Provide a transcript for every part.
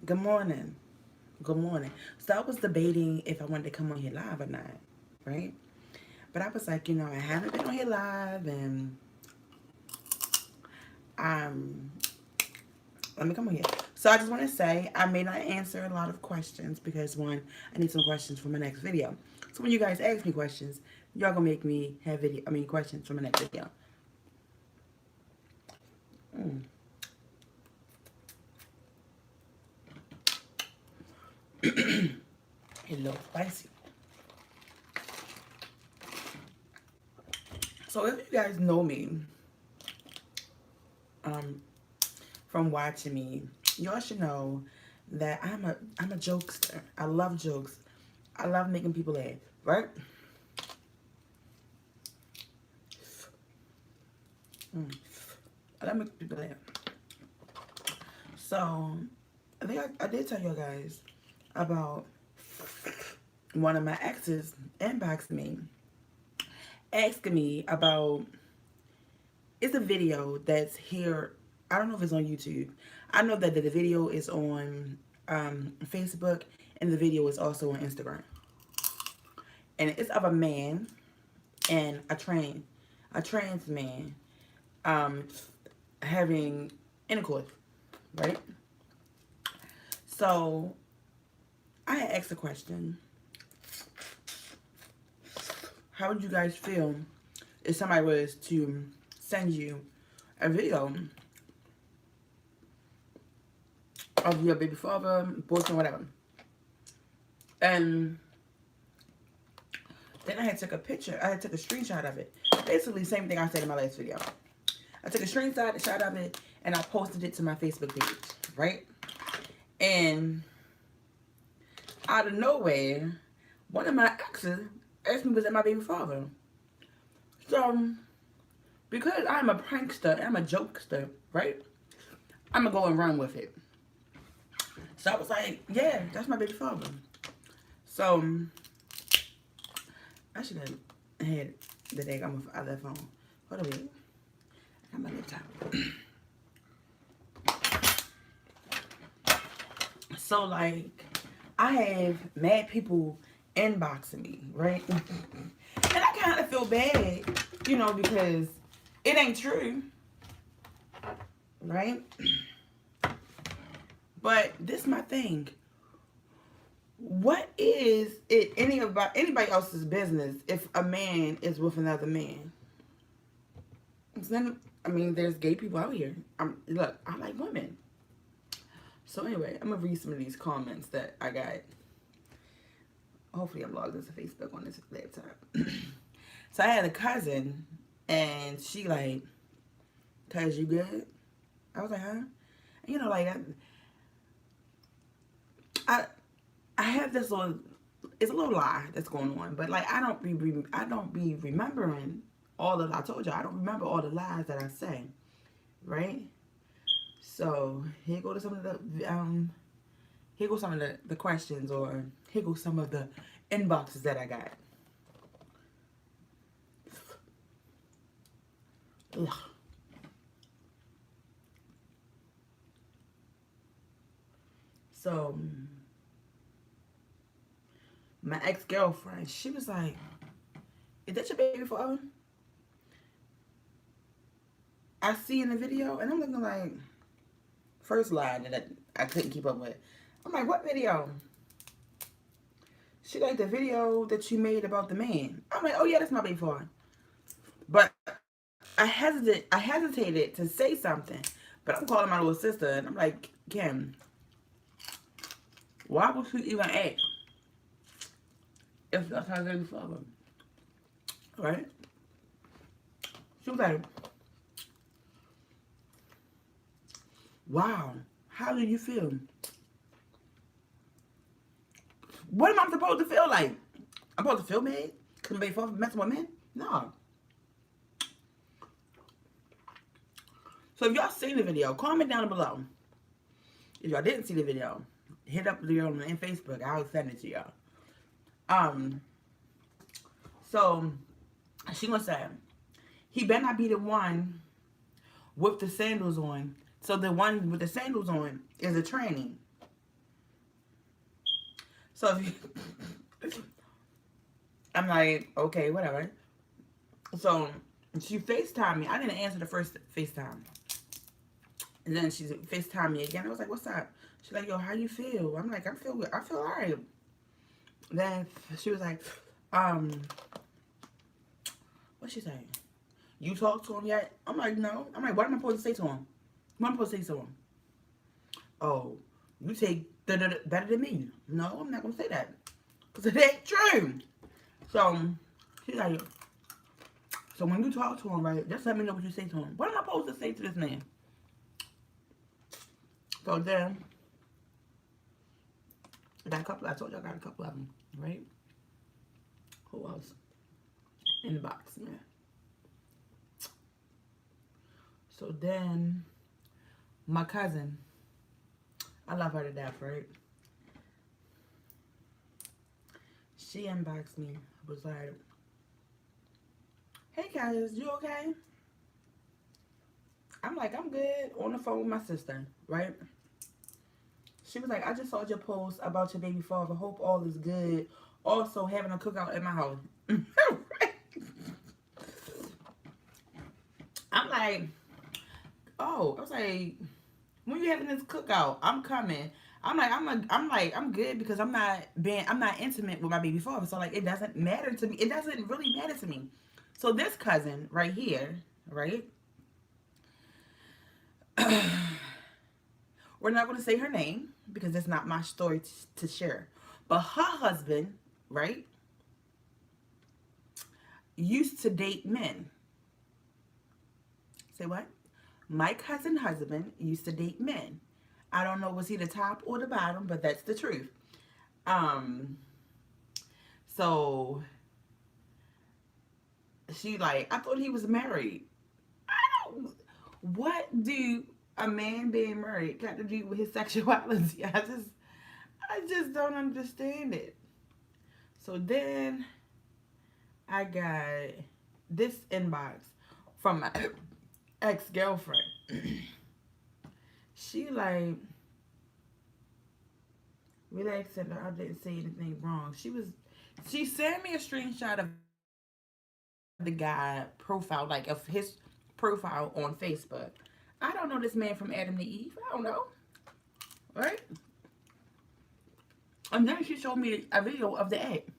Good morning. Good morning. So I was debating if I wanted to come on here live or not, right? But I was like, I haven't been on here live, and um, let me come on here. So I just want to say I may not answer a lot of questions because one, I need some questions for my next video. So when you guys ask me questions, y'all gonna make me have questions for my next video. Mm. It's a little spicy. So if you guys know me, um, from watching me, y'all should know that I'm a jokester. I love jokes. I love making people laugh, right? Mm. I love making people laugh. So I think I did tell you guys about one of my exes inboxed me, asking me about, it's a video that's here. I don't know if it's on YouTube. I know that the video is on Facebook, and the video is also on Instagram. And it's of a man and a trans man um, having intercourse, right? So I had asked a question: how would you guys feel if somebody was to send you a video of your baby father, boyfriend, whatever? And then I had took a picture. I had took a screenshot of it. Basically, same thing I said in my last video. I took a screenshot of it, and I posted it to my Facebook page, right? And out of nowhere, one of my exes asked me was that my baby father. So, because I'm a prankster, I'm a jokester, right? I'm gonna go and run with it. So I was like, yeah, that's my baby father. So I should have had the day on my other phone. Hold on a minute. I got my laptop. So like, I have mad people inboxing me, right? And I kind of feel bad, because it ain't true, right? But this is my thing. What is it anybody else's business if a man is with another man? There's gay people out here. Look, I like women. So anyway, I'm gonna read some of these comments that I got. Hopefully I'm logged into Facebook on this laptop. So I had a cousin, and she like, "Cuz, you good?" I was like, "Huh?" And I I have this little, it's a little lie that's going on, but like I don't be remembering all the, I told you I don't remember all the lies that I say, right? So here go to some of the here go some of the questions, or here go some of the inboxes that I got. Ugh. So my ex-girlfriend, she was like, "Is that your baby father?" I see in the video, and I'm looking like, first line that I couldn't keep up with. I'm like, "What video?" She like, "The video that you made about the man." I'm like, "Oh yeah, that's my baby father." But I hesitated to say something, but I'm calling my little sister, and I'm like, "Kim, why would you even ask if that's her baby father?" Right? She was like, "Wow, how do you feel?" What am I supposed to feel like? I'm supposed to feel bad because my baby father messing with men? No. So if y'all seen the video, comment down below. If y'all didn't see the video, hit up the video on Facebook. I'll send it to y'all. Um, so she gonna say, he better not be the one with the sandals on. So the one with the sandals on is a tranny. So if you, I'm like, okay, whatever. So she FaceTimed me. I didn't answer the first FaceTime. And then she FaceTimed me again. I was like, what's up? She's like, yo, how you feel? I'm like, I feel good. I feel all right. Then she was like, what's she saying? You talked to him yet? I'm like, no. I'm like, what am I supposed to say to him? What am I supposed to say to him? Oh, you take better than me. No, I'm not going to say that. Because it ain't true. So, she's like, so when you talk to him, right, just let me know what you say to him. What am I supposed to say to this man? So then, I got a couple, I told you I got a couple of them, right? Who else? In the box, man. So then, my cousin, I love her to death, right? She inboxed me, was like, hey guys, you okay? I'm like, I'm good, on the phone with my sister, right? She was like, I just saw your post about your baby father. Hope all is good. Also, having a cookout at my house. I'm like, oh, I was like, when you having this cookout, I'm coming. I'm good because I'm not intimate with my baby father. So like, it doesn't matter to me. It doesn't really matter to me. So this cousin right here, right? We're not going to say her name because it's not my story to share. But her husband, right, used to date men. Say what? My cousin husband used to date men. I don't know, was he the top or the bottom, but that's the truth. Um, so she like, I thought he was married. I don't. What do a man being married got to do with his sexuality? I just don't understand it. So then I got this inbox from my ex-girlfriend. She like, relax, and I didn't say anything wrong. She sent me a screenshot of the guy profile, like of his profile on Facebook. I don't know this man from Adam to Eve. I don't know, right? And then she showed me a video of the egg.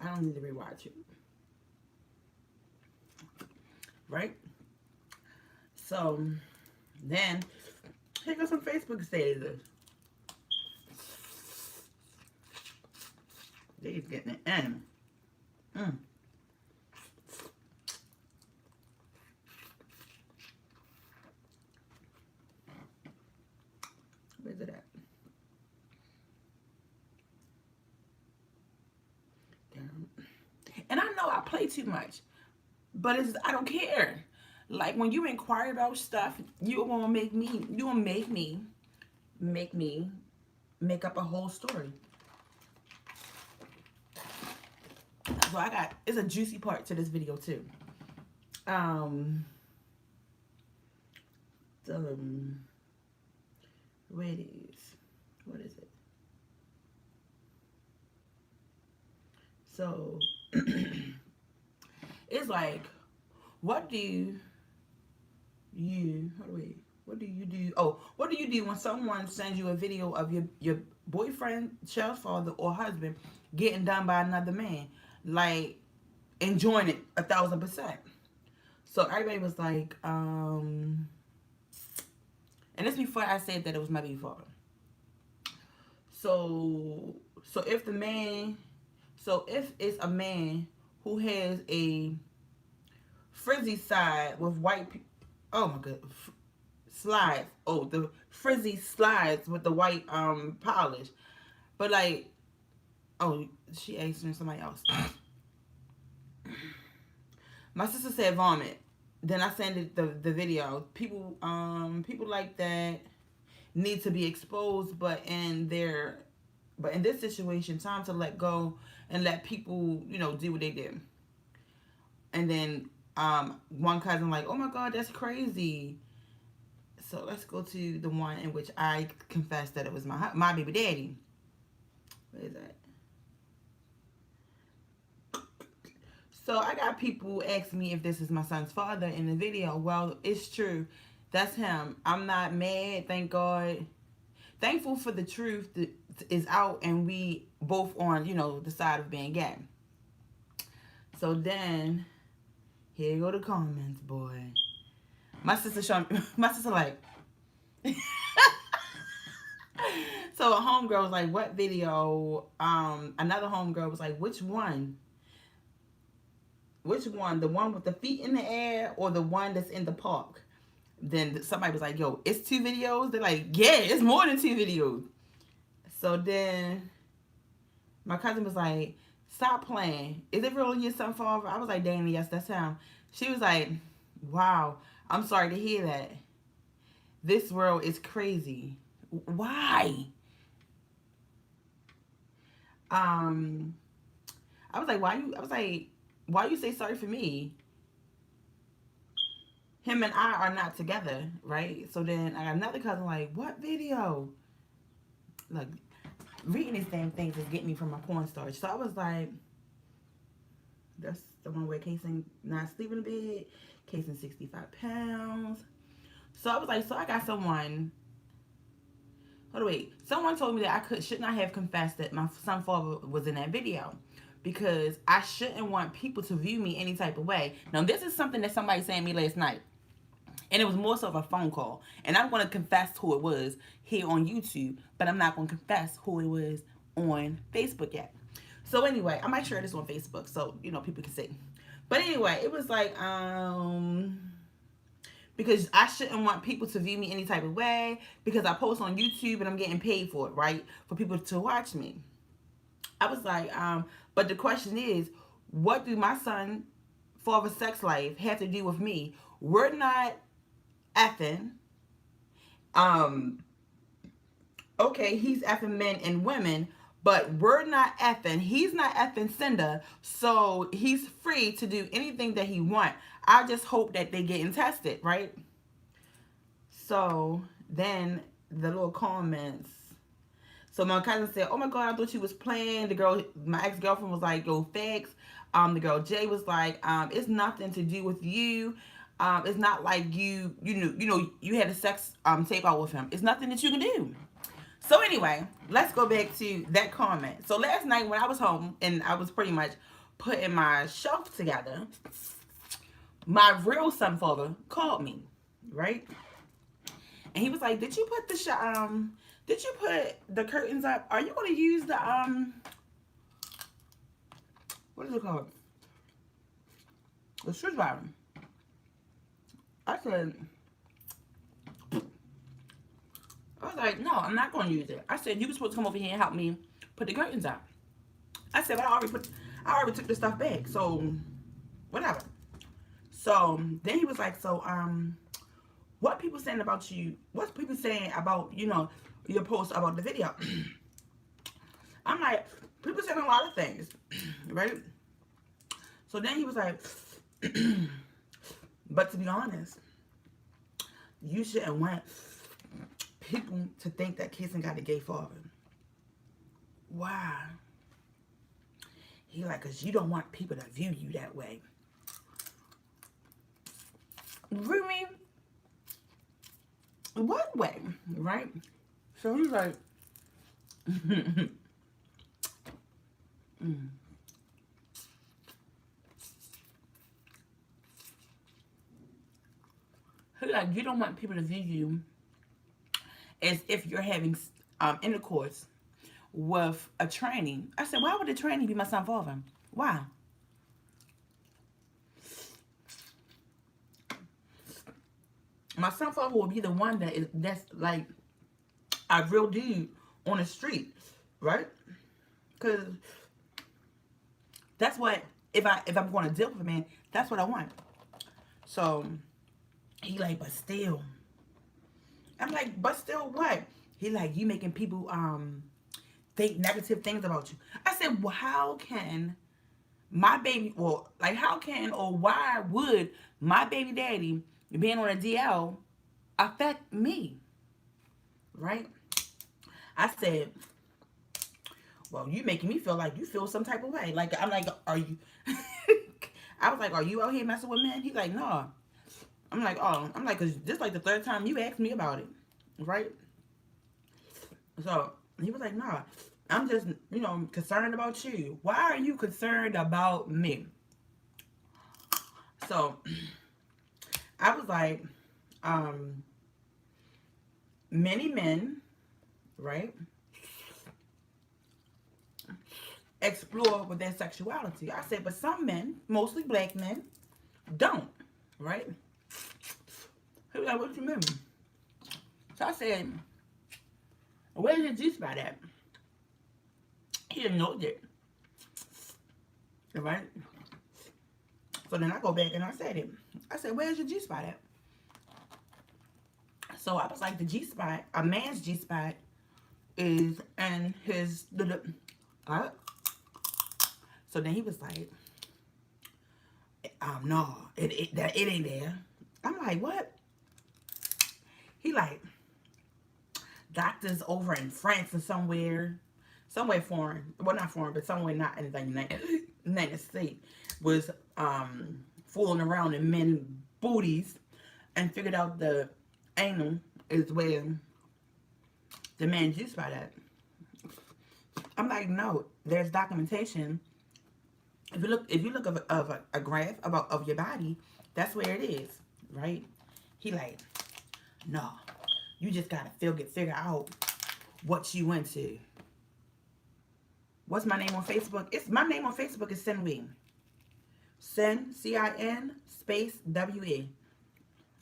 I don't need to rewatch it, right? So then here goes some Facebook status. They's getting it in. Mm. Where's it at? Damn. And I know I play too much, but I don't care. Like when you inquire about stuff, you gonna make me make up a whole story. So it's a juicy part to this video too. Um, where it is, what is it? So it's like, what do you what do you do? Oh, what do you do when someone sends you a video of your boyfriend, child's father, or husband getting done by another man, like enjoying it 1,000%? So everybody was like, and this before I said that it was my baby father. So if if it's a man who has a frizzy side with white, oh my god, slides. Oh, the frizzy slides with the white polish. But like, oh, she asked me somebody else. My sister said vomit. Then I sent it the video. People like that need to be exposed, but in this situation, time to let go and let people, do what they do. And then one cousin like, oh my God, that's crazy. So let's go to the one in which I confessed that it was my baby daddy. What is that? So I got people asking me if this is my son's father in the video. Well, it's true. That's him. I'm not mad. Thank God. Thankful for the truth that is out, and we both on, the side of being gay. So then, here go the comments, boy. My sister showing, my sister like, so a homegirl was like, what video? Another homegirl was like, which one? Which one? The one with the feet in the air or the one that's in the park? Then somebody was like, yo, it's 2 videos. They're like, yeah, it's more than 2 videos. So then my cousin was like, stop playing. Is it really your son father? I was like, Danny, yes, that's him. She was like, wow, I'm sorry to hear that. This world is crazy. Why? I was like, why you say sorry for me? Him and I are not together, right? So then I got another cousin like, what video? Look, reading these damn things is getting me from my porn storage. So I was like, that's the one where Kason not sleeping in bed. Kason 65 pounds. So I was like, so I got someone. Hold on, wait. Someone told me that I should not have confessed that my son father was in that video, because I shouldn't want people to view me any type of way. Now, this is something that somebody said to me last night. And it was more so of a phone call. And I'm going to confess who it was here on YouTube, but I'm not going to confess who it was on Facebook yet. So anyway, I might share this on Facebook so, people can see. But anyway, it was like, because I shouldn't want people to view me any type of way, because I post on YouTube and I'm getting paid for it, right? For people to watch me. I was like, but the question is, what do my son father's sex life have to do with me? We're not effing. Okay, he's effing men and women, but we're not effing. He's not effing Cinder, so he's free to do anything that he wants. I just hope that they getting tested, right? So then the little comments. So my cousin said, oh my God, I thought you was playing. The girl, my ex-girlfriend was like, yo, facts. The girl Jay was like, it's nothing to do with you. It's not like you had a sex tape out with him. It's nothing that you can do. So anyway, let's go back to that comment. So last night when I was home and I was pretty much putting my shelf together, my real son father called me, right? And he was like, did you put the curtains up? Are you going to use the what is it called? The screwdriver. I was like, no, I'm not going to use it. I said, you were supposed to come over here and help me put the curtains up. I said, but I already took the stuff back, so whatever. So then he was like, so what people saying about you? What's people saying about your post about the video? I'm like, people saying a lot of things, right? So then he was like, but to be honest, you shouldn't want people to think that Kason got a gay father. Why? He like, because you don't want people to view you that way. Really? What way? Right? So he's like, he's like, you don't want people to view you as if you're having intercourse with a tranny. I said, why would a tranny be my son father? Why? My son father will be the one that's like a real dude on the street, right? Because that's what, if I'm going to deal with a man, that's what I want. So he like, but still. I'm like, but still what? He like, you making people think negative things about you. I said, well, how can my baby, well, like how can or why would my baby daddy being on a DL affect me, right? I said, well, you making me feel like you feel some type of way. Like, I'm like, are you, I was like, are you out here messing with men? He's like, no. I'm like, oh, I'm like, cause this like the third time you asked me about it, right? So he was like, nah, I'm just, concerned about you. Why are you concerned about me? So I was like, um, many men, right, explore with their sexuality. I said, but some men, mostly black men, don't, right? He was like, what you mean? So I said, where's your G spot at? He didn't know that, right? So then I go back and I said it. I said, where's your G spot at? So I was like, the G spot, a man's G spot is in his, uh, so then he was like, no, it ain't there. I'm like, what? He like, doctors over in France or somewhere foreign, well not foreign, but somewhere not in the United States, was fooling around in men's booties and figured out the anal is where the man's G spot at. I'm like, no, there's documentation. If you look of a graph of your body, that's where it is, right? He like, no, you just gotta figure out what you into. What's my name on Facebook? My name on Facebook is Sinwe. Sin, CIN space WE.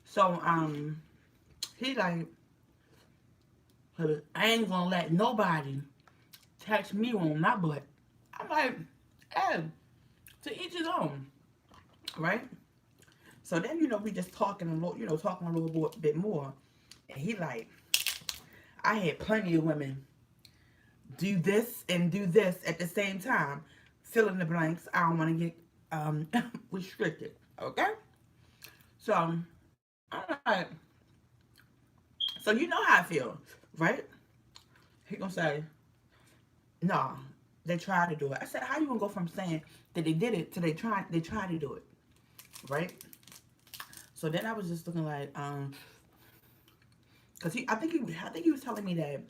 So he like, I ain't gonna let nobody touch me on my butt. I'm like, hey, to each his own, right? So then, we just talking a little, talking a little bit more. And he like, I had plenty of women do this and do this at the same time. Fill in the blanks. I don't want to get restricted, okay? So, I'm like, so you know how I feel, right? He gonna say, no, they tried to do it. I said, how you gonna go from saying that they did it to they tried to do it, right? So then I was just looking like, cause I think he was telling me that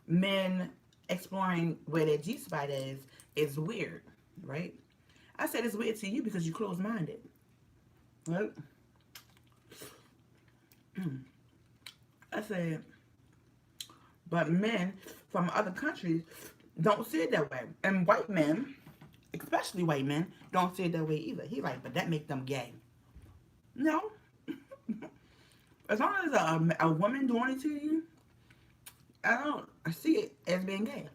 men exploring where their G spot is weird, right? I said it's weird to you because you're closed minded, right? I said, but men from other countries don't see it that way, and white men, especially white men, don't see it that way either. He like, but that make them gay. No. As long as a woman doing it to you, I see it as being gay.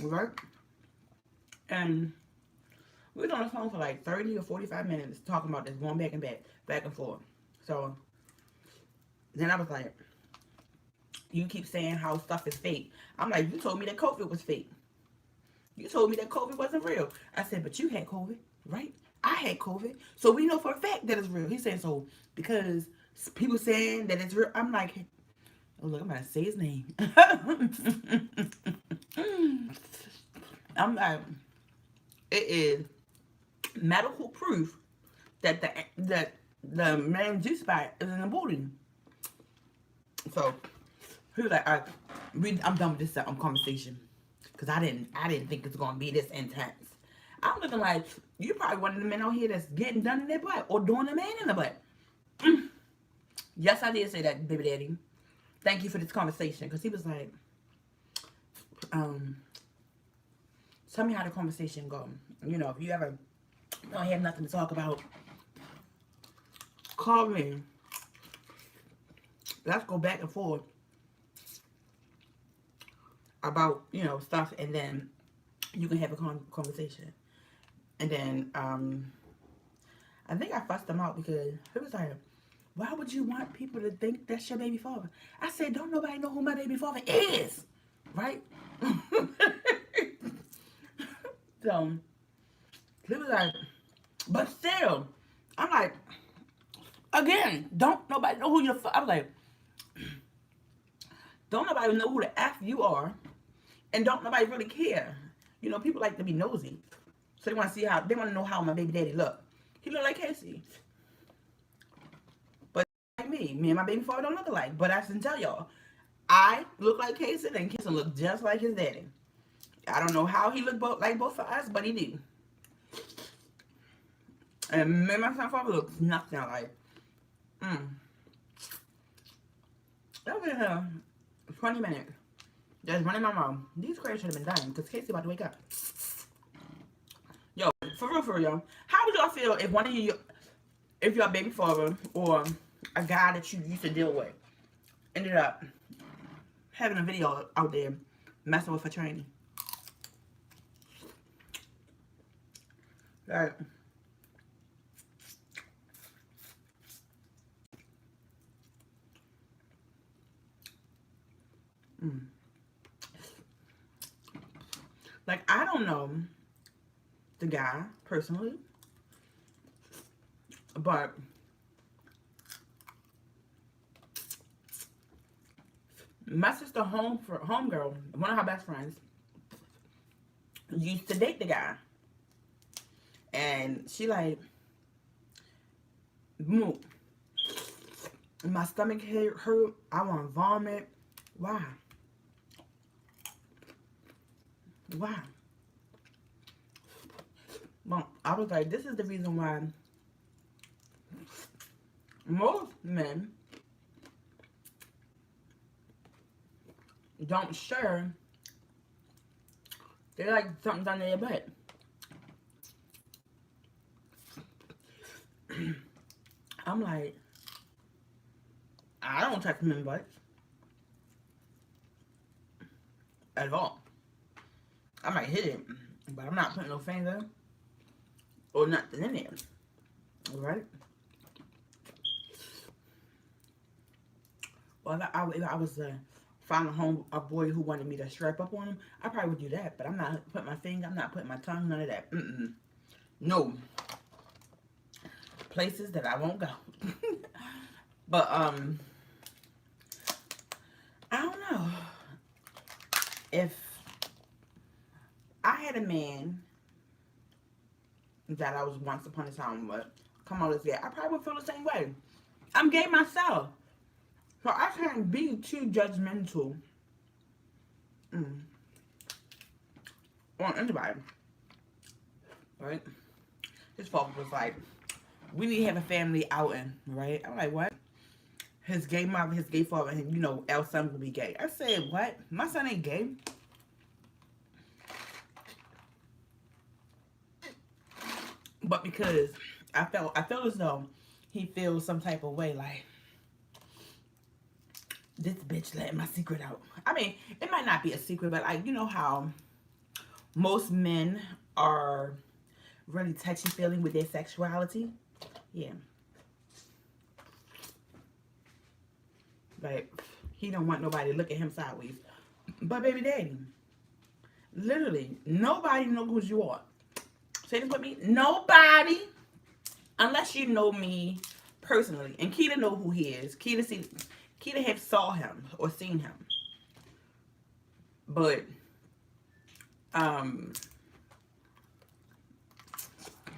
Right? And we was on the phone for like 30 or 45 minutes talking about this, going back and back and forth. So then I was like, you keep saying how stuff is fake. I'm like, you told me that COVID was fake. You told me that COVID wasn't real. I said, but you had COVID, right? I had COVID. So we know for a fact that it's real. He said, so because people saying that it's real, I'm like, oh, look, I'm going to say his name. I'm like, it is medical proof that the man's G spot is in the booty. So he was like, I'm done with this conversation because I didn't think it's gonna be this intense. I'm looking like you probably one of the men out here that's getting done in their butt or doing a man in the butt. Yes, I did say that, baby daddy. Thank you for this conversation, because he was like, tell me how the conversation go. If you ever don't have nothing to talk about, call me. Let's go back and forth about, stuff, and then you can have a conversation. And then, I think I fussed him out because he was like, why would you want people to think that's your baby father? I said, don't nobody know who my baby father is, right? So, He was like, but still, I'm like, again, don't nobody know who you're. I was like, don't nobody know who the F you are, and don't nobody really care. You know, people like to be nosy, so they want to see how they want to know how my baby daddy look. He look like Casey, but like me and my baby father don't look alike. But I can tell y'all, I look like Casey, and Casey look just like his daddy. I don't know how he look like both of us, but he do. And me and my son father looks nothing like. That was 20 minutes. Just running my mouth. These crazy should have been done because Casey about to wake up. Yo, for real, yo. How would y'all feel if one of you, if your baby father or a guy that you used to deal with ended up having a video out there messing with a tranny? Like, like, I don't know the guy personally, but my sister homegirl, one of her best friends, used to date the guy. And she like, my stomach hurt. I want to vomit. Why? Why? Well, I was like, this is the reason why most men don't share. They like something down their butt. I'm like, I don't touch men's butts at all. I might hit it, but I'm not putting no finger or nothing in there. Alright? Well, if I was finding a boy who wanted me to strap up on him, I probably would do that. But I'm not putting my finger, I'm not putting my tongue, none of that. No. Places that I won't go. But, I don't know. If I had a man that I was once upon a time with come on, let's get, I probably would feel the same way. I'm gay myself. So I can't be too judgmental on anybody. Right? His father was like, we need to have a family outing, right? I'm like, what? His gay mother, his gay father, and you know, our son will be gay. I said, what? My son ain't gay. But because I felt as though he feels some type of way, like, this bitch let my secret out. I mean, it might not be a secret, but like, you know how most men are really touchy-feely with their sexuality? Yeah. Like, he don't want nobody to look at him sideways. But baby daddy, literally, nobody knows who you are. Say this with me. Nobody, unless you know me personally. And Keita know who he is. Keita have saw him or seen him. But,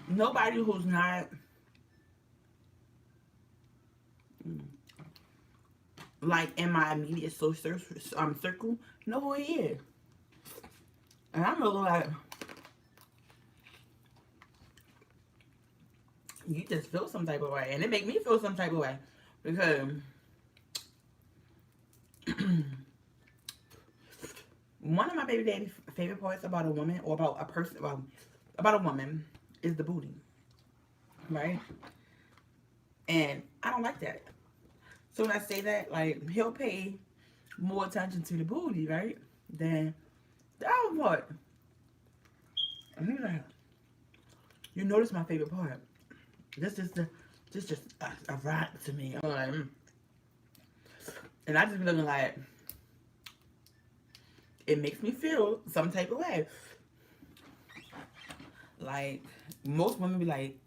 nobody who's not like in my immediate social circle know who he is. And I'm a little like, you just feel some type of way. And it make me feel some type of way. Because one of my baby daddy's favorite parts about a woman or about a person, well, about a woman is the booty. Right? And I don't like that. So when I say that, like, he'll pay more attention to the booty, right? Than the other part. And he's like, you notice my favorite part. This just a rock to me. I'm like, and I just be looking like, it makes me feel some type of way. Like, most women be like,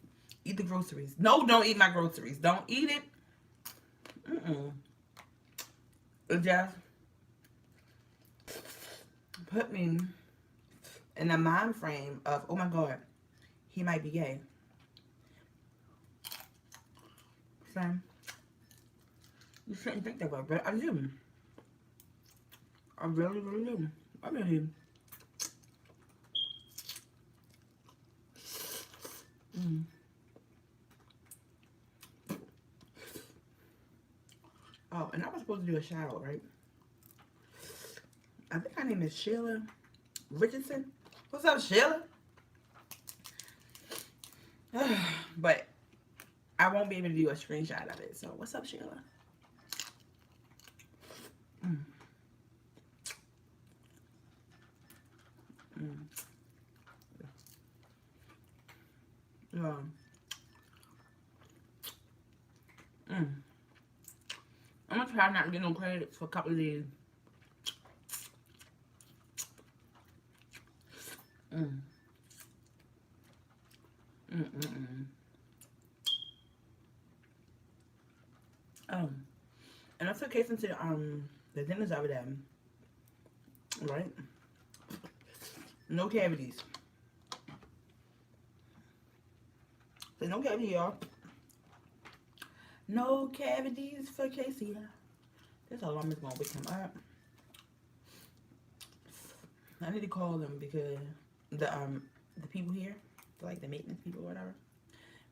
eat the groceries. No, don't eat my groceries. Don't eat it. It just put me in a mind frame of, oh my God, he might be gay. So, you shouldn't think that way, but I do. I really, really do. I really. Oh, and I was supposed to do a shout out, right? I think her name is Sheila Richardson. What's up, Sheila? But I won't be able to do a screenshot of it. So, what's up, Sheila? Mm. Mm. Mm. I'm gonna try not to get no credits for a couple of days. Mm. Mm-mm-mm. And I took Kason to the dentist over there, right? No cavities. There's no cavity, y'all. No cavities for Casey. This alarm is gonna wake him up. I need to call them because the people here, like the maintenance people or whatever,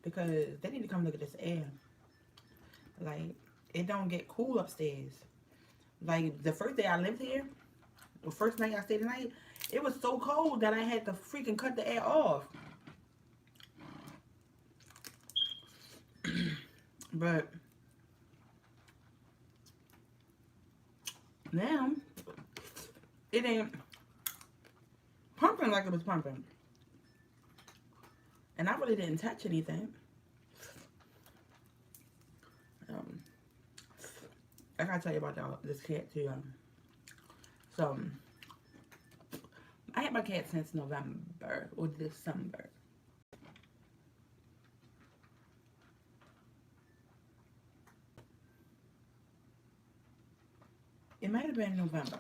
because they need to come look at this air. Like, it don't get cool upstairs. Like, the first day I lived here, the first night I stayed the night, it was so cold that I had to freaking cut the air off. But now it ain't pumping like it was pumping. And I really didn't touch anything. I gotta tell you about this cat too. So I had my cat since November or December. It might have been November,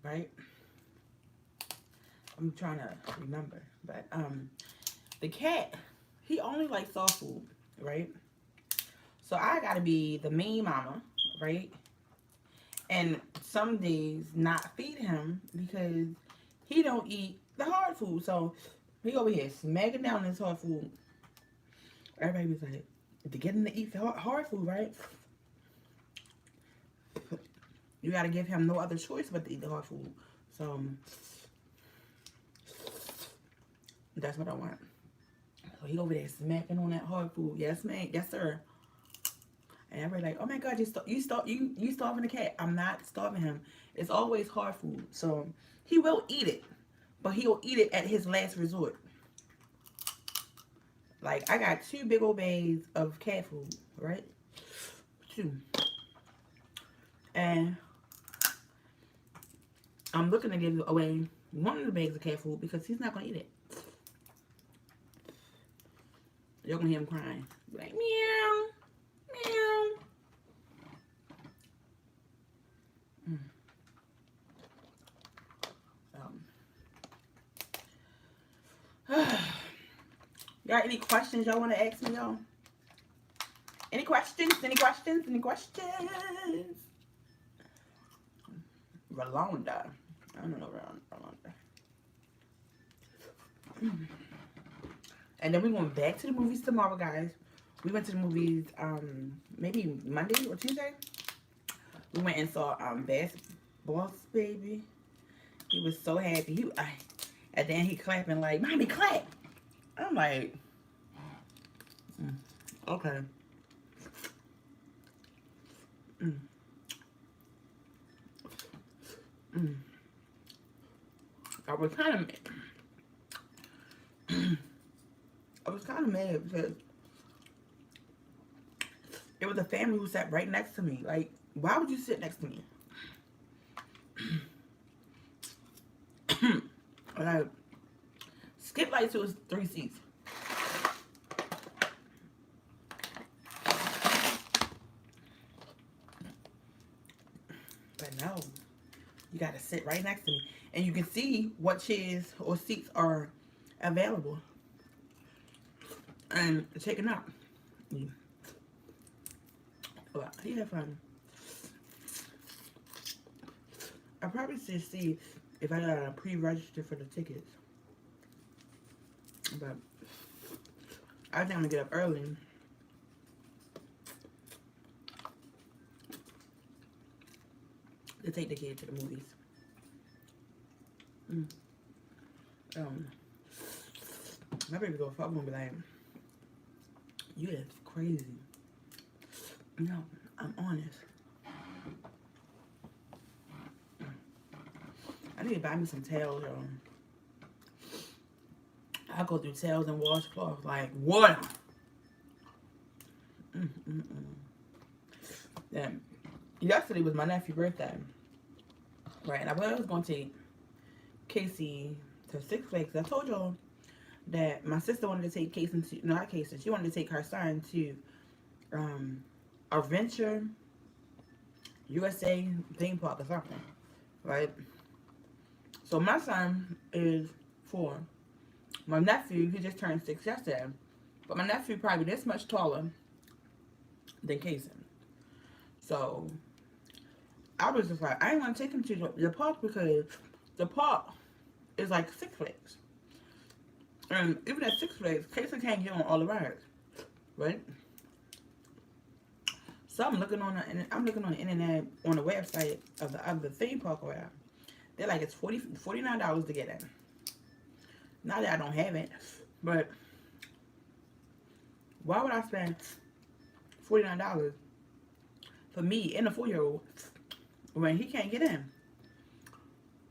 right? I'm trying to remember, but the cat, he only likes soft food, right? So I gotta be the mean mama, right? And some days not feed him because he don't eat the hard food. So he over here smacking down this hard food. Everybody was like, to get him to eat the hard food, right? You gotta give him no other choice but to eat the hard food. So that's what I want. So he over there smacking on that hard food. Yes, man. Yes, sir. And everybody like, oh my God, you starving the cat. I'm not starving him. It's always hard food. So he will eat it, but he'll eat it at his last resort. Like, I got 2 big old bags of cat food, right? 2. And I'm looking to give away one of the bags of cat food because he's not going to eat it. You're going to hear him crying. Like, meow, meow. Y'all, any questions y'all want to ask me, y'all? Any questions? Any questions? Any questions? Rolanda. I don't know Rolanda. And then we went back to the movies tomorrow, guys. We went to the movies maybe Monday or Tuesday. We went and saw Boss Baby. He was so happy. And then he clapping like, Mommy, clap. I'm like, okay. I was kind of mad because it was a family who sat right next to me. Like, why would you sit next to me? Like, skip like somebody to his 3 seats. But no, you gotta sit right next to me. And you can see what chairs or seats are available. And check it out. Well, he had fun. I probably should see if I gotta pre-register for the tickets. But I think I'm gonna get up early to take the kids to the movies. My baby go fuck gonna be like, you is crazy. No, I'm honest. I need to buy me some towels, y'all. I go through towels and washcloths like water. Then yesterday was my nephew's birthday, right? And I was going to take Casey to Six Flags. I told y'all that my sister wanted to take Casey to, no, not Casey. She wanted to take her son to Adventure USA theme park or something, right? So my son is 4. My nephew, he just turned 6 yesterday. But my nephew probably this much taller than Casey. So I was just like, I didn't want to take him to the park because the park is like Six Flags. And even at Six Flags, Casey can't get on all the rides, right? So I'm looking on the internet on the website of the theme park or whatever. They're like, it's $49 to get in. Not that I don't have it, but why would I spend $49 for me and a 4-year-old when he can't get in?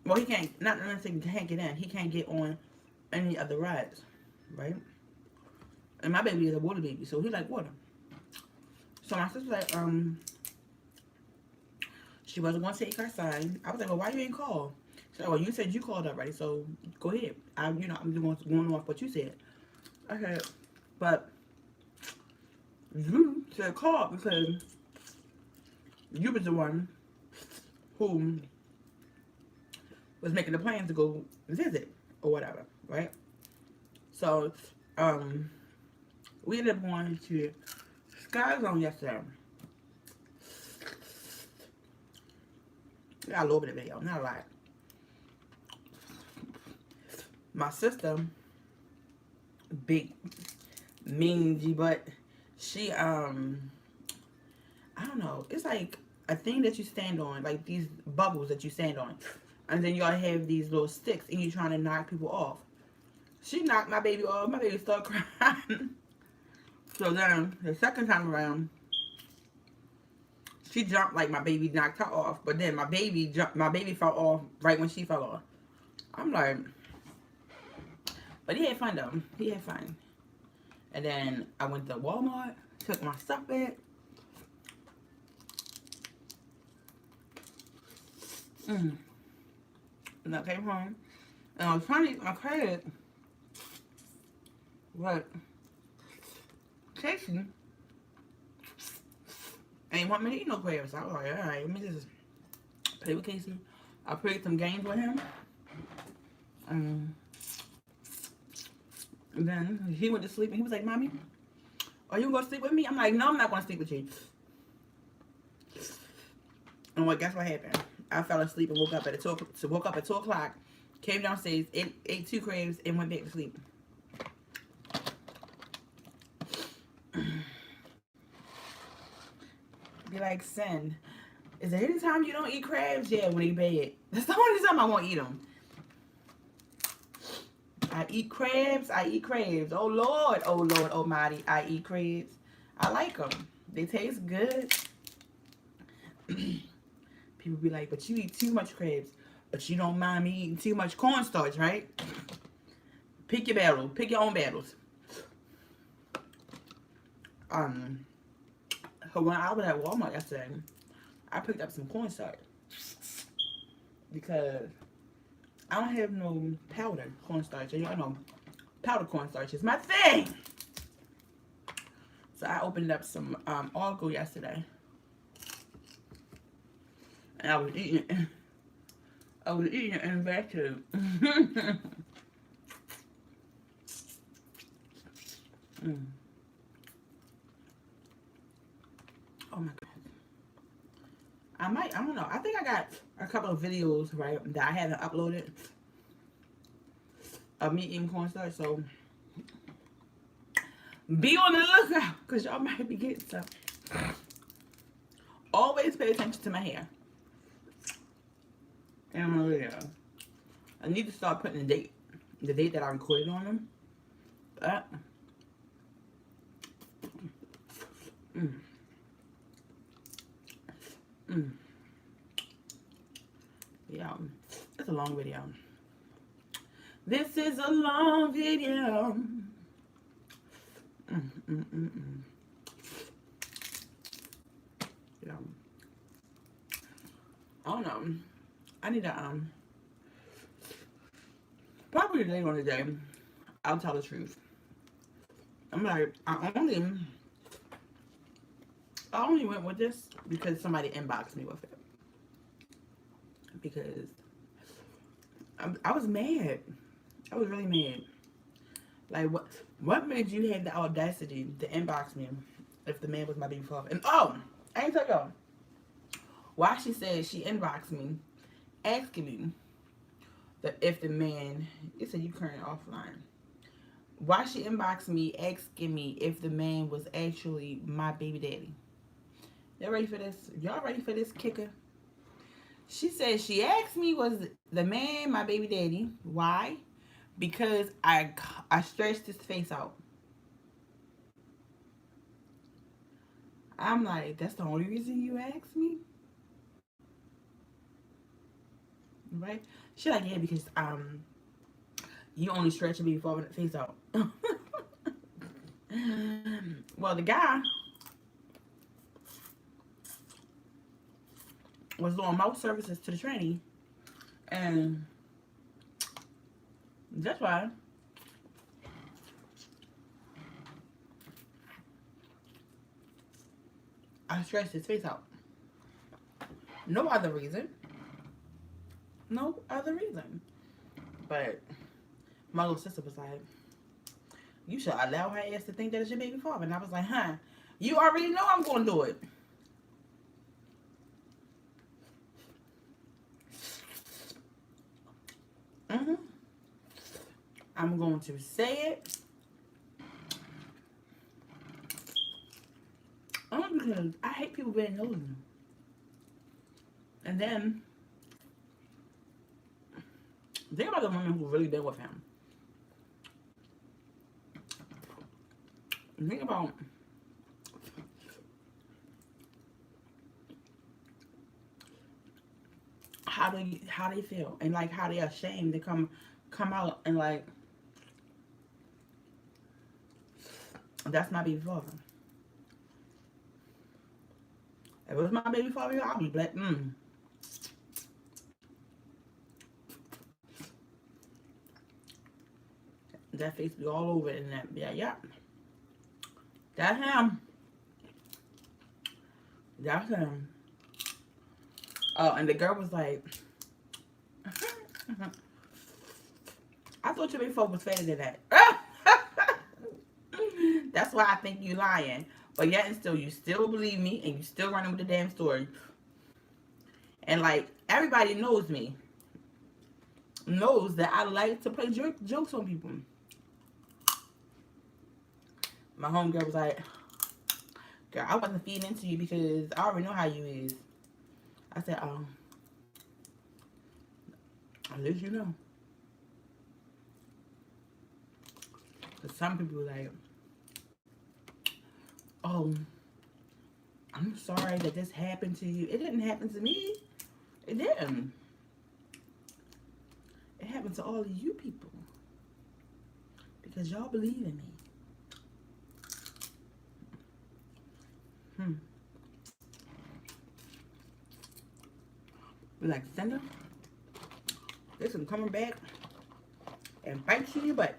Well, he can't, not necessarily can't get in. He can't get on any of the rides, right? And my baby is a water baby, so he like water. So my sister's like, she wasn't going to take her son. I was like, well, why you ain't call? She's like, well, you said you called already, so go ahead. I'm going off what you said. I said, but you should call because you was the one who was making the plans to go visit or whatever, right? So, we ended up going to Sky Zone yesterday. I got a little bit of video, not a lot. My sister, big, mean, but she, I don't know. It's like a thing that you stand on, like these bubbles that you stand on. And then y'all have these little sticks and you're trying to knock people off. She knocked my baby off. My baby started crying. So then, the second time around, she jumped like my baby knocked her off. But then my baby fell off right when she fell off. I'm like, but he had fun though. He had fun. And then I went to Walmart, took my stuff back. And I came home. And I was trying to eat my credit. But Casey ain't want me to eat no crabs. So I was like, alright, let me just play with Casey. I played some games with him. And then he went to sleep and he was like, Mommy, are you going to sleep with me? I'm like, no, I'm not going to sleep with you. And well, guess what happened? I fell asleep and woke up at 2 o'clock, came downstairs, ate 2 crabs, and went back to sleep. Be like, Sin, is there any time you don't eat crabs? Yeah, when he bad. That's the only time I won't eat them. I eat crabs. Oh Lord Almighty, I eat crabs. I like them. They taste good. People be like, but you eat too much crabs. But you don't mind me eating too much cornstarch, right? Pick your battle. Pick your own battles. So when I was at Walmart yesterday, I picked up some cornstarch. Because I don't have no powder cornstarch. Y'all know, Powder cornstarch is my thing. So I opened up some Algo yesterday. And I was eating it. I was eating it in back too. Oh my god. I don't know. I think I got a couple of videos, right, that I haven't uploaded of me eating cornstarch, so be on the lookout, because y'all might be getting some. Always pay attention to my hair. And my video. I need to start putting the date that I recorded on them. But, yeah, it's a long video. This is a long video. Yeah. I don't know. I need to probably later on today, I'll tell the truth. I'm like, I only went with this because somebody inboxed me with it. Because I was mad. I was really mad. Like, what made you have the audacity to inbox me if the man was my baby father? And oh, I ain't tell y'all why she said she inboxed me asking me that if the man, you said you currently offline. Why she inboxed me asking me if the man was actually my baby daddy. Y'all ready for this? Y'all ready for this kicker? She said she asked me, was the man my baby daddy? Why? Because I stretched his face out. I'm like, that's the only reason you asked me? Right? She like, yeah, because you only stretch your baby father face out. Well, the guy was doing mouth services to the tranny, and that's why I stretched his face out. No other reason. No other reason. But my little sister was like, you should allow her ass to think that it's your baby father. And I was like, huh, you already know I'm going to do it. I'm going to say it. Only because I hate people being nosy. And then, think about the women who really been with him. Think about how they feel, and like how they are ashamed to come out and like, that's my baby father. If it was my baby father, I'll be black. That face be all over it and that. Yeah. That's him. That's him. Oh, and the girl was like, I thought your baby father was fatter than that. That's why I think you lying. But yet and still, you still believe me, and you still running with the damn story. And like, everybody knows me. Knows that I like to play jokes on people. My homegirl was like, girl, I wasn't feeding into you because I already know how you is. I said, at least you know. Because some people were like, oh, I'm sorry that this happened to you. It didn't happen to me. It didn't. It happened to all of you people. Because y'all believe in me. Be like, Cinder, this is coming back and bite you in your butt.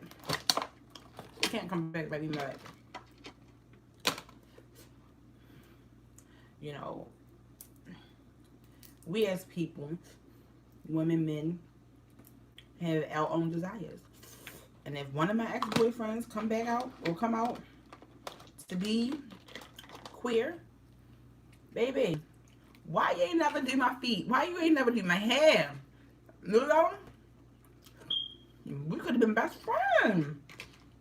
can't come back, baby, but you know, we as people, women, men, have our own desires. And if one of my ex-boyfriends come back out or come out to be queer, baby, why you ain't never do my feet? Why you ain't never do my hair? You know? We could have been best friends.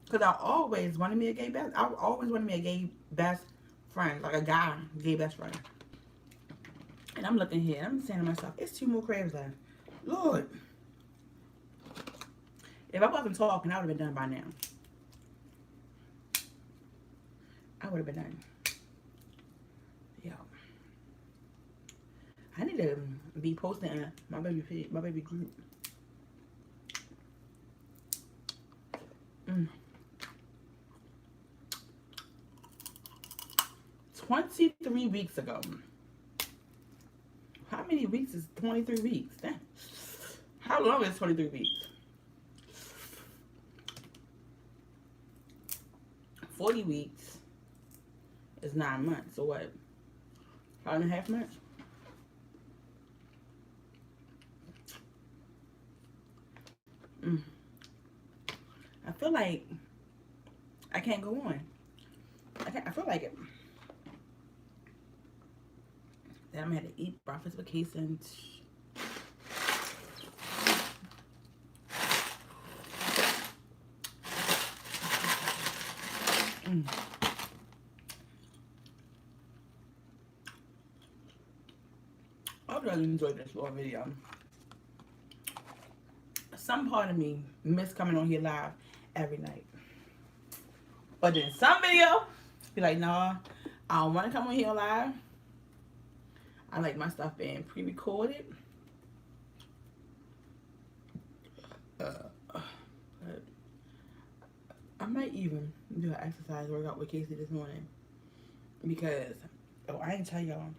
Because I always wanted me a gay best. I always wanted me a gay best friend. Like a guy, gay best friend. And I'm looking here. I'm saying to myself, it's 2 more crabs left. Lord. If I wasn't talking, I would have been done by now. I would have been done. Yo. I need to be posting my baby group. 23 weeks ago. How many weeks is 23 weeks? Damn. How long is 23 weeks? 40 weeks is 9 months. So what? 5.5 months? I feel like I can't go on. I feel like it. Then I'm gonna have to eat breakfast vacation. I really enjoyed this little video. Some part of me miss coming on here live every night. But then some video be like, nah, I don't want to come on here live. I like my stuff being pre-recorded. I might even do an exercise workout with Casey this morning. Because, I ain't tell y'all.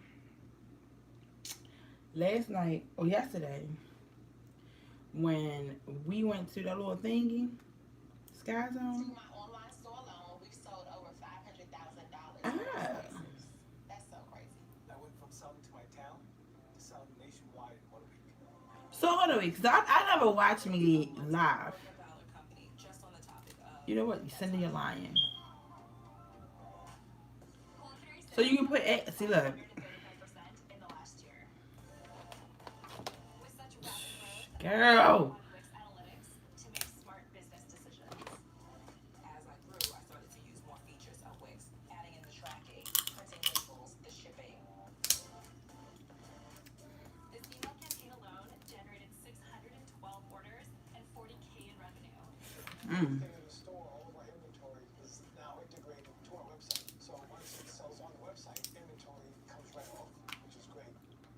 Last night, or yesterday, when we went to that little thingy, Sky Zone. To my online store alone, we've sold over $500,000. That's so crazy. I went from selling to my town to selling nationwide in 1 week. So hold on, because I never watched me live. You know what? Cindy, you're lying. So you can put it. See, look. Girl. In the store, all of our inventory is now integrated to our website. So once it sells on the website, inventory comes right off, which is great.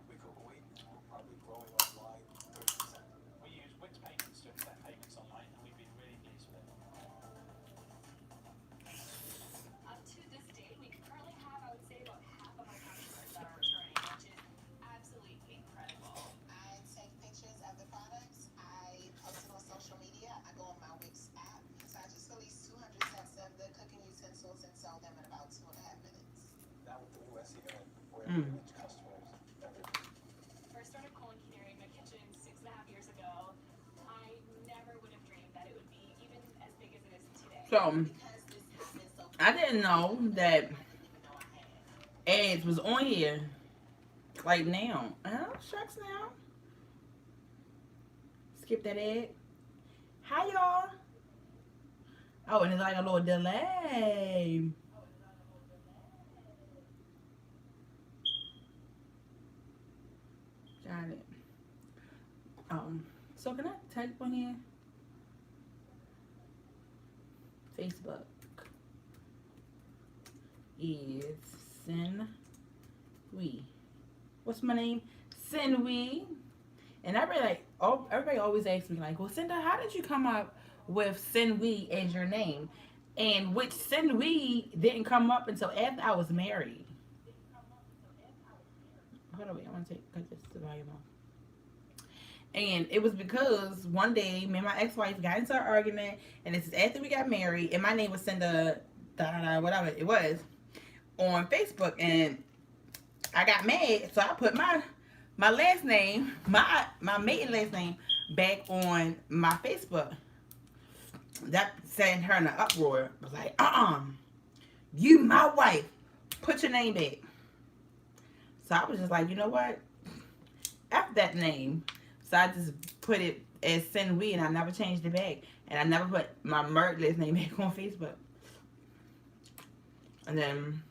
We could wait. We're probably growing online 30%. We use Wix Payments to accept payments online, and we've been really pleased with it. Up to this date, we currently have, I would say, about half of our customers that are returning, which is absolutely incredible. I take pictures of the products. I post it on social media. I go on my Wix app. So I just released 200 sets of the cooking utensils and sell them in about 2.5 minutes. Now with the new SEO, we're able to reach customers everywhere. First started culinary in my kitchen 6.5 years ago. I never would have dreamed that it would be even as big as it is today. So, Because this has been so I didn't know that I didn't even know I had. ads was on here. Like now. Oh, shucks now. Skip that ad. Hi, y'all. Oh, and it's like a little delay. Got it. So can I type on here? Facebook is Sinwe. What's my name? Sinwe. And everybody always asks me like, well, Cinda, how did you come up with Sinwe as your name? And which Sinwe didn't come up until after I was married. Hold on, wait, I want to cut this the volume off. And it was because one day me and my ex-wife got into an argument, and this is after we got married, and my name was Cinda, whatever it was, on Facebook, and I got mad, so I put my last name, my maiden last name, back on my Facebook. That sent her in an uproar. I was like, you my wife, put your name back. So I was just like, you know what? After that name, so I just put it as Cindy, and I never changed it back, and I never put my married last name back on Facebook. And then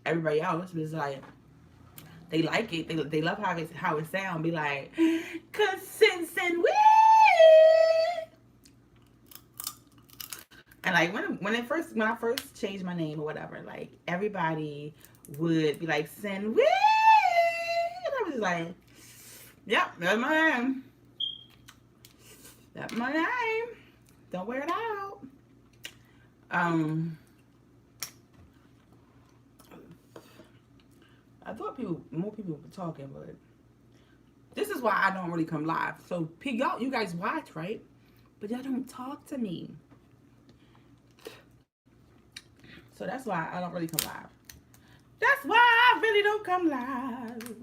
everybody else was like, they like it. They love how it sound. Be like, Cindy. And like when I first changed my name or whatever, like everybody would be like Cindy. And I was just like, yep, that's my name. That's my name. Don't wear it out. I thought more people were talking, but this is why I don't really come live. So y'all, you guys watch, right? But y'all don't talk to me. So that's why I don't really come live. That's why I really don't come live.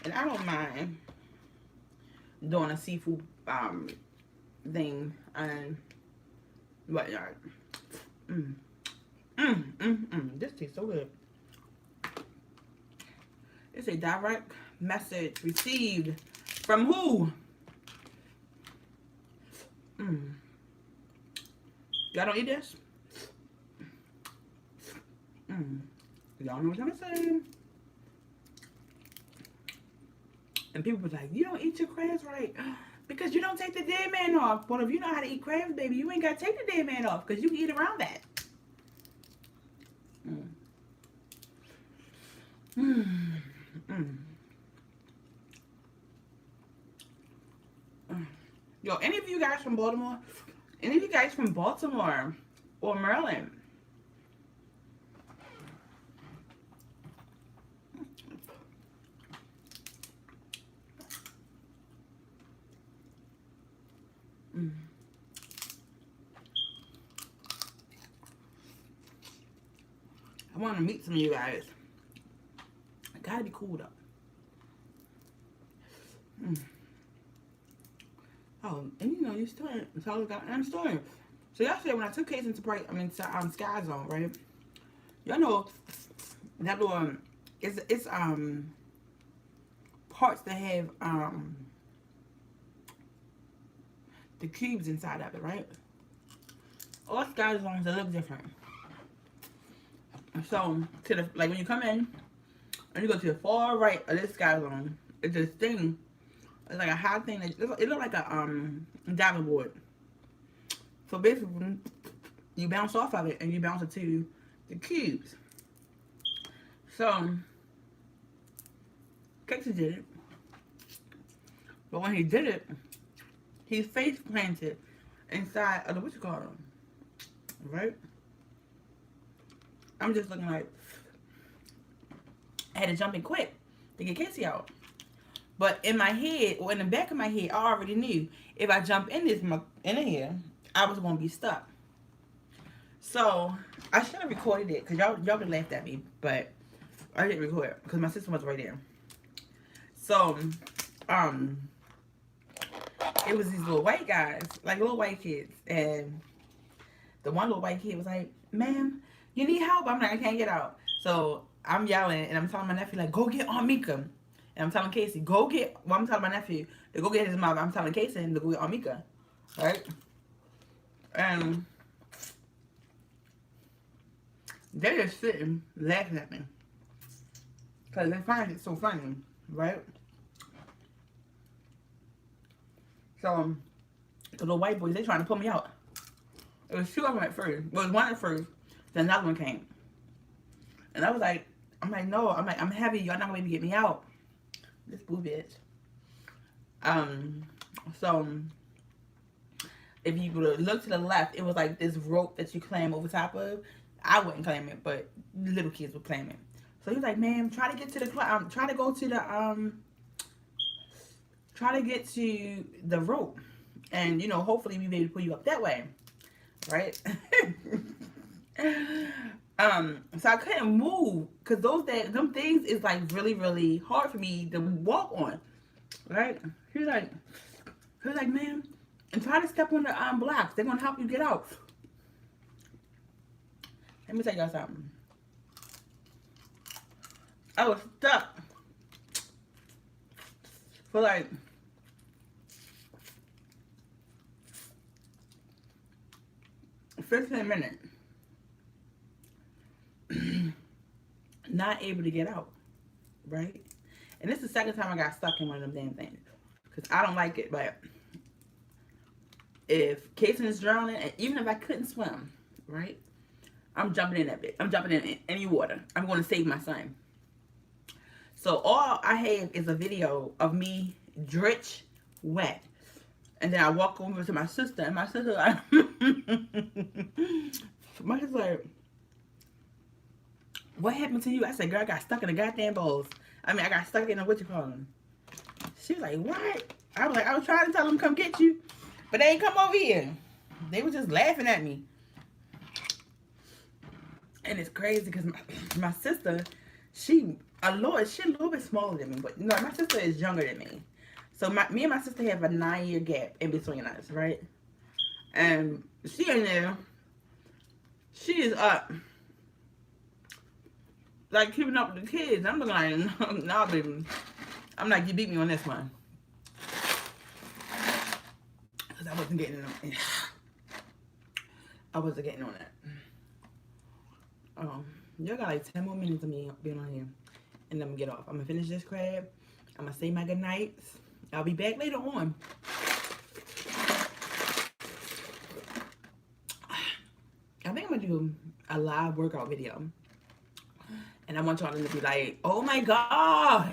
And I don't mind doing a seafood thing and whatnot. This tastes so good. It's a direct message received from who? Y'all don't eat this? Y'all know what I'm saying? And people was like, you don't eat your crabs right because you don't take the dead man off. Well, if you know how to eat crabs, baby, you ain't got to take the dead man off because you can eat around that. Yo, any of you guys from Baltimore? Any of you guys from Baltimore or Maryland? I want to meet some of you guys. It gotta be cool though. Oh, and you know you still ain't. So I'm still. So yesterday when I took Casey to Sky Zone, right? Y'all know that little it's parts that have the cubes inside of it, right? All Sky Zones they look different. So to the when you come in and you go to the far right of this Sky Zone, it's this thing. It's like a high thing that it look like a diving board. So basically, you bounce off of it and you bounce it to the cubes. So Casey did it, but when he did it, he face planted inside of the right? I'm just looking like I had to jump in quick to get Casey out. But in my head, or in the back of my head, I already knew if I jump in here, I was gonna be stuck. So I should have recorded it because y'all would laughed at me, but I didn't record it because my sister was right there. So it was these little white guys, like little white kids, and the one little white kid was like, "Ma'am, you need help?" I'm like, "I can't get out." So I'm yelling and I'm telling my nephew like, "Go get Aunt Mika." And I'm telling Casey, I'm telling my nephew to go get his mom. I'm telling Casey to go get Aunt Mika. Right? And they're just sitting laughing at me. Because they find it so funny. Right? So, the little white boys, they trying to pull me out. It was two of them at first. Well, it was one at first. Then another one came. And I was like, no. I'm heavy. Y'all not going to get me out. This boo bitch. So if you would look to the left, it was like this rope that you climb over top of. I wouldn't claim it, but little kids would claim it. So he was like, "Ma'am, try to go to the try to get to the rope. And, you know, hopefully we be able to pull you up that way. Right? So I couldn't move because them things is like really, really hard for me to walk on. Right? He was like, man, and try to step on the blocks. They're gonna help you get out. Let me tell y'all something. I was stuck for like $15 minutes. Not able to get out. Right? And this is the second time I got stuck in one of them damn things. Because I don't like it, but if Kason is drowning, and even if I couldn't swim, right? I'm jumping in that bit. I'm jumping in any water. I'm going to save my son. So all I have is a video of me drenched wet. And then I walk over to my sister, and my sister like, what happened to you? I said, girl, I got stuck in the goddamn balls. I mean, I got stuck in the, what you call them? She was like, what? I was like, I was trying to tell them come get you, but they ain't come over here. They were just laughing at me. And it's crazy because my sister, she a little bit smaller than me, but no, my sister is younger than me. So me and my sister have a 9-year gap in between us, right? And she in there, she is up, like keeping up with the kids. I'm looking like, nah, baby. I'm like, you beat me on this one. Because I wasn't getting on. I wasn't getting on that. Y'all got like 10 more minutes of me being on here. And then I'm gonna get off. I'm gonna finish this crab. I'm gonna say my good nights. I'll be back later on. I think I'm gonna do a live workout video. And I want y'all to be like, oh my God,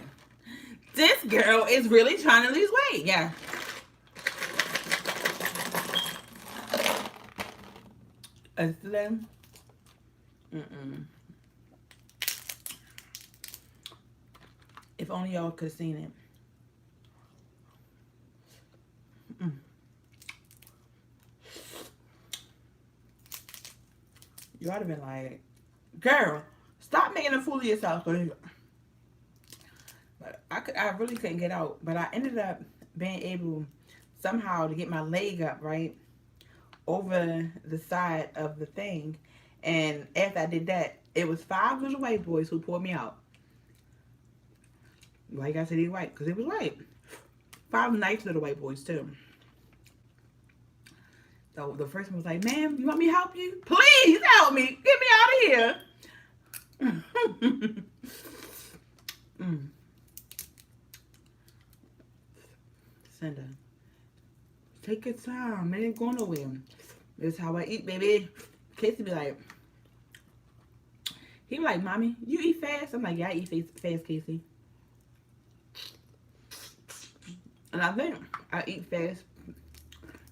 this girl is really trying to lose weight. Yeah. Slim. If only y'all could have seen it. You ought to have been like, girl, stop making a fool of yourself. But I really couldn't get out. But I ended up being able somehow to get my leg up, right, over the side of the thing. And after I did that, it was 5 little white boys who pulled me out. Why you gotta say they white? Because it was white. 5 nice little white boys, too. So the first one was like, ma'am, you want me to help you? Please help me. Get me out of here. Senda, take your time. It ain't going nowhere. This is how I eat, baby. Casey be like, he be like, mommy, you eat fast? I'm like, yeah, I eat fast, Casey. And I think I eat fast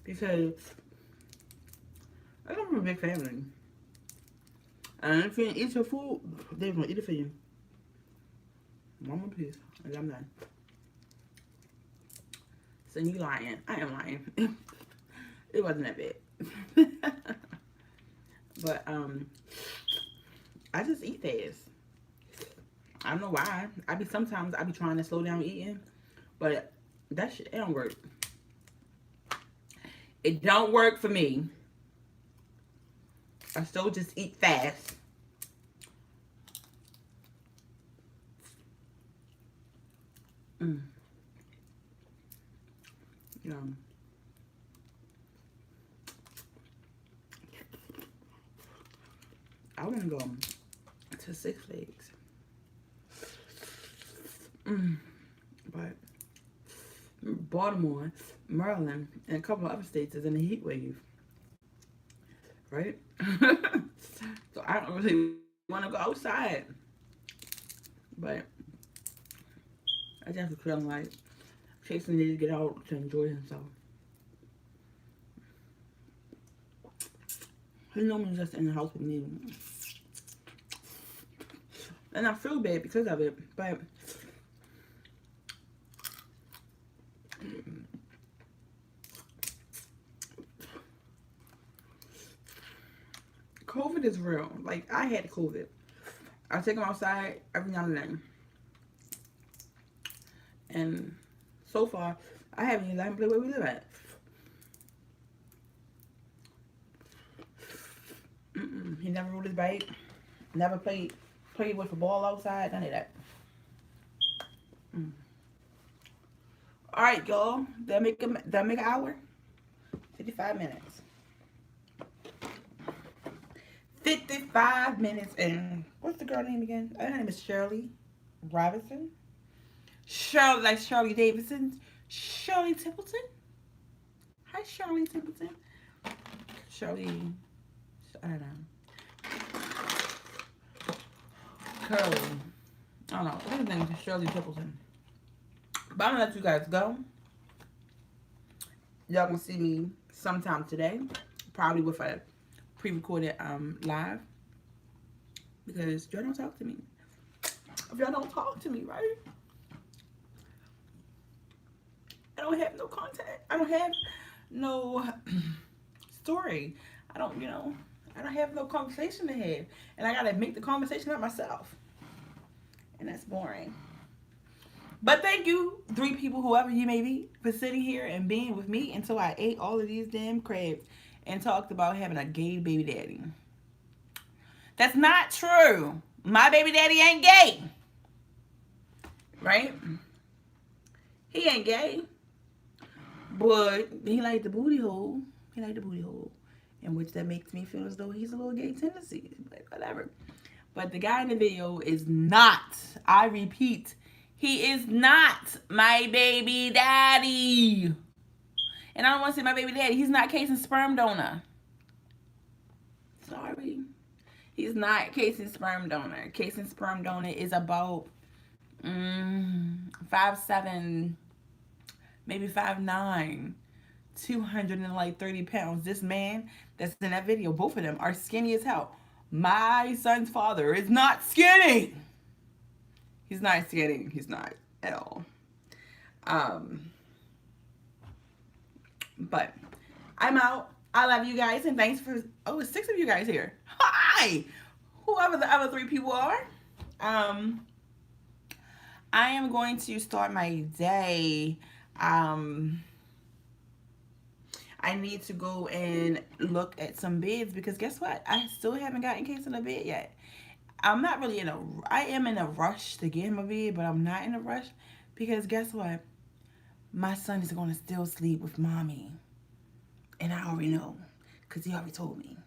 because I come from a big family. And if you didn't eat your food, they're going to eat it for you. Mama, please. And I'm done. So you lying. I am lying. It wasn't that bad. But, I just eat fast. I don't know why. Sometimes I be trying to slow down eating. But that shit, it don't work. It don't work for me. I still just eat fast. You know. I want to go to Six Flags. But Baltimore, Maryland, and a couple of other states is in a heat wave. Right? So I don't really want to go outside. But I just feel like Jason needs to get out to enjoy himself. He normally just in the house with me. And I feel bad because of it, but COVID is real. Like, I had COVID. I take them outside every now and then. And so far, I haven't even let him play where we live at. He never rode his bike. Never played with a ball outside. None of that. All right, y'all. That make an hour. 55 minutes. 55 minutes. And what's the girl name again? Her name is Shirley Robinson. Shirley, like Shirley Davidson. Shirley Templeton. Hi, Shirley Templeton. Shirley, I don't know. Curly. I don't know. I think her name is Shirley Templeton. But I'm gonna let you guys go. Y'all gonna see me sometime today. Probably with a pre-recorded live. Because y'all don't talk to me. If y'all don't talk to me, right? I don't have no content. I don't have no story. I don't have no conversation to have. And I gotta make the conversation up myself. And that's boring. But thank you, 3 people, whoever you may be, for sitting here and being with me until I ate all of these damn crabs and talked about having a gay baby daddy. That's not true. My baby daddy ain't gay. Right? He ain't gay. But he like the booty hole. He like the booty hole. In which that makes me feel as though he's a little gay tendency. But whatever. But the guy in the video is not, I repeat, he is not my baby daddy. And I don't want to say my baby daddy. He's not Casey's sperm donor. Sorry. He's not Casey's sperm donor. Casey's sperm donor is about 5'7", maybe 5'9", 230 pounds. This man that's in that video, both of them are skinny as hell. My son's father is not skinny. He's not skinny. He's not at all. But I'm out. I love you guys, and thanks for, it's 6 of you guys here. Hi! Whoever the other 3 people are. I am going to start my day. I need to go and look at some beds because guess what? I still haven't gotten Case in a bed yet. I'm not really I am in a rush to get him a bed, but I'm not in a rush because guess what? My son is going to still sleep with mommy. And I already know because he already told me.